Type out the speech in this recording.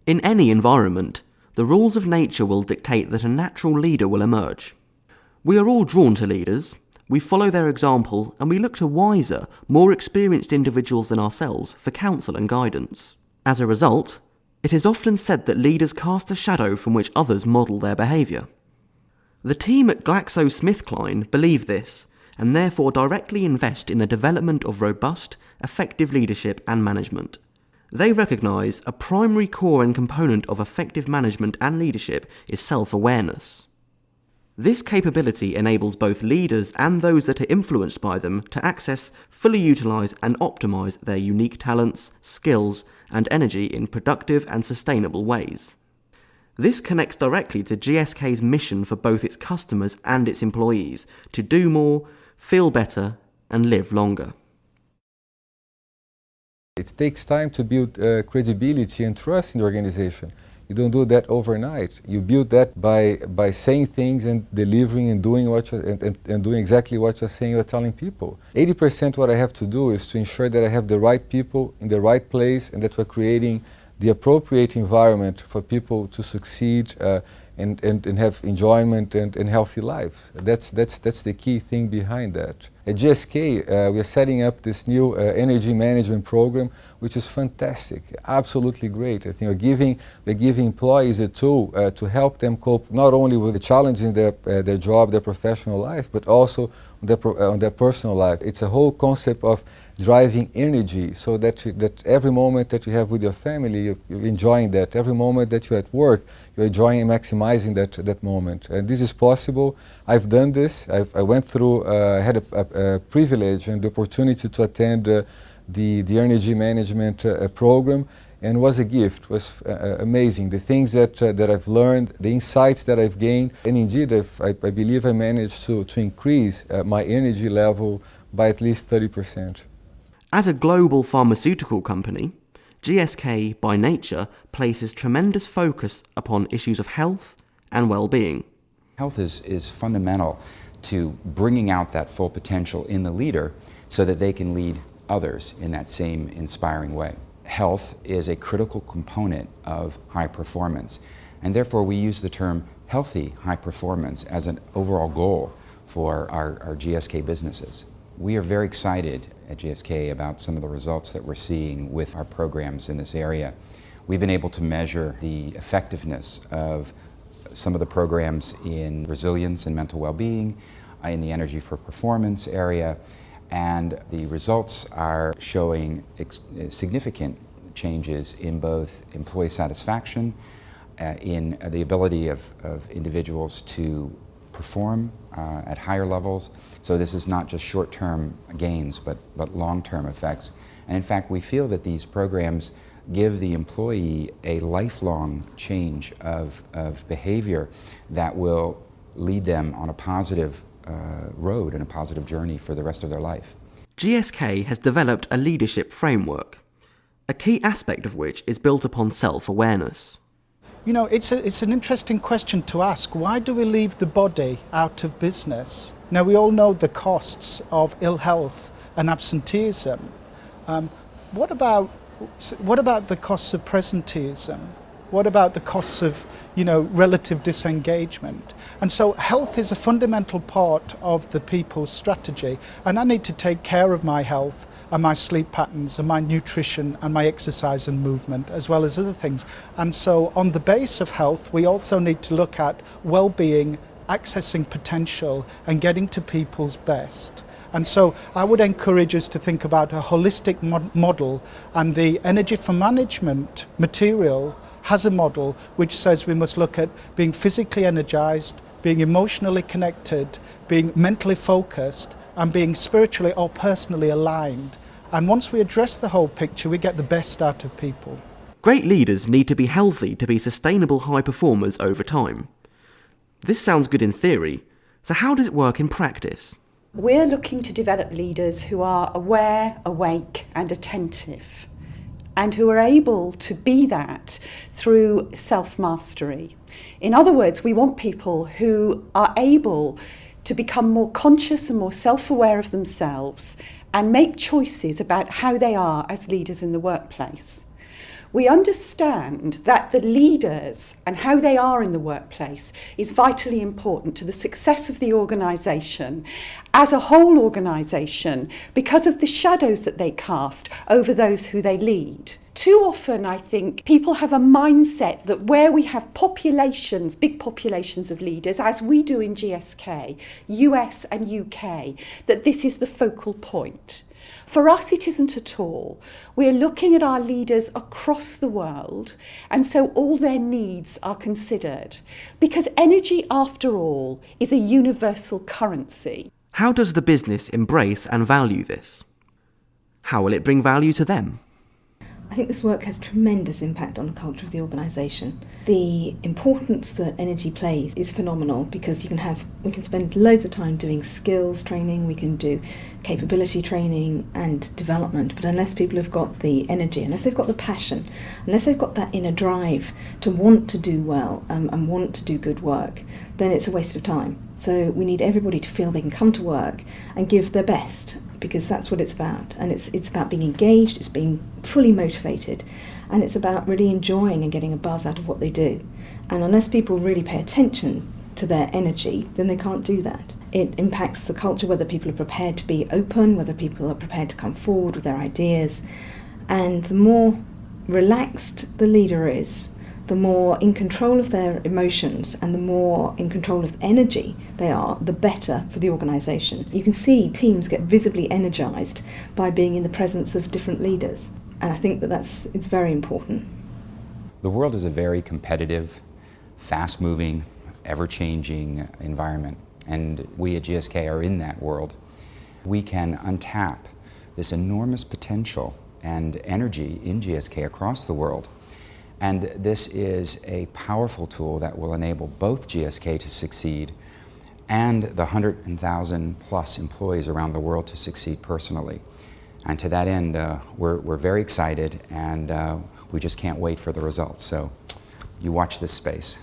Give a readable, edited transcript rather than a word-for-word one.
In any environment, the rules of nature will dictate that a natural leader will emerge. We are all drawn to leaders, we follow their example, and we look to wiser, more experienced individuals than ourselves for counsel and guidance. As a result, it is often said that leaders cast a shadow from which others model their behaviour. The team at GlaxoSmithKline believe this, and therefore directly invest in the development of robust, effective leadership and management. They recognise a primary core and component of effective management and leadership is self-awareness. This capability enables both leaders and those that are influenced by them to access, fully utilise and optimise their unique talents, skills and energy in productive and sustainable ways. This connects directly to GSK's mission for both its customers and its employees to do more, feel better and live longer. It takes time to build credibility and trust in the organization. You don't do that overnight. You build that by saying things and delivering and doing and doing exactly what you're saying you're telling people. 80% what I have to do is to ensure that I have the right people in the right place and that we're creating the appropriate environment for people to succeed and have enjoyment and healthy lives. That's the key thing behind that. At GSK, we are setting up this new energy management program, which is fantastic, absolutely great. I think we're giving employees a tool to help them cope not only with the challenges in their job, their professional life, but also on their personal life. It's a whole concept of driving energy so that every moment that you have with your family, you're enjoying that. Every moment that you're at work, you're enjoying and maximizing that moment. And this is possible. I've done this. I went through, had a privilege and the opportunity to attend the energy management program, and was a gift. It was amazing. The things that I've learned, the insights that I've gained, and indeed I believe I managed to increase my energy level by at least 30%. As a global pharmaceutical company, GSK, by nature, places tremendous focus upon issues of health and well-being. Health is fundamental to bringing out that full potential in the leader so that they can lead others in that same inspiring way. Health is a critical component of high performance, and therefore we use the term healthy high performance as an overall goal for our GSK businesses. We are very excited at GSK about some of the results that we're seeing with our programs in this area. We've been able to measure the effectiveness of some of the programs in resilience and mental well-being, in the energy for performance area, and the results are showing significant changes in both employee satisfaction, in the ability of individuals to perform at higher levels. So this is not just short-term gains, but long-term effects. And in fact, we feel that these programs give the employee a lifelong change of behavior that will lead them on a positive road and a positive journey for the rest of their life. GSK has developed a leadership framework, a key aspect of which is built upon self-awareness. You know, it's an interesting question to ask. Why do we leave the body out of business? Now, we all know the costs of ill health and absenteeism. What about the costs of presenteeism? What about the costs of, relative disengagement? And so health is a fundamental part of the people's strategy, and I need to take care of my health and my sleep patterns and my nutrition and my exercise and movement, as well as other things. And so on the base of health, we also need to look at well-being, accessing potential and getting to people's best. And so I would encourage us to think about a holistic model, and the Energy for Management material has a model which says we must look at being physically energized, being emotionally connected, being mentally focused, and being spiritually or personally aligned. And once we address the whole picture, we get the best out of people. Great leaders need to be healthy to be sustainable high performers over time. This sounds good in theory, so how does it work in practice? We're looking to develop leaders who are aware, awake and attentive, and who are able to be that through self-mastery. In other words, we want people who are able to become more conscious and more self-aware of themselves and make choices about how they are as leaders in the workplace. We understand that the leaders and how they are in the workplace is vitally important to the success of the organisation as a whole organisation because of the shadows that they cast over those who they lead. Too often, I think, people have a mindset that where we have populations, big populations of leaders, as we do in GSK, US and UK, that this is the focal point. For us, it isn't at all. We're looking at our leaders across the world, and so all their needs are considered. Because energy, after all, is a universal currency. How does the business embrace and value this? How will it bring value to them? I think this work has tremendous impact on the culture of the organisation. The importance that energy plays is phenomenal because we can spend loads of time doing skills training, we can do capability training and development, but unless people have got the energy, unless they've got the passion, unless they've got that inner drive to want to do well and want to do good work, then it's a waste of time. So we need everybody to feel they can come to work and give their best, because that's what it's about. And it's about being engaged, it's being fully motivated, and it's about really enjoying and getting a buzz out of what they do. And unless people really pay attention to their energy, then they can't do that. It impacts the culture, whether people are prepared to be open, whether people are prepared to come forward with their ideas. And the more relaxed the leader is, the more in control of their emotions and the more in control of energy they are, the better for the organisation. You can see teams get visibly energised by being in the presence of different leaders, and I think that it's very important. The world is a very competitive, fast-moving, ever-changing environment, and we at GSK are in that world. We can untap this enormous potential and energy in GSK across the world. And this is a powerful tool that will enable both GSK to succeed and the 100,000 plus employees around the world to succeed personally. And to that end, we're very excited, and we just can't wait for the results. So you watch this space.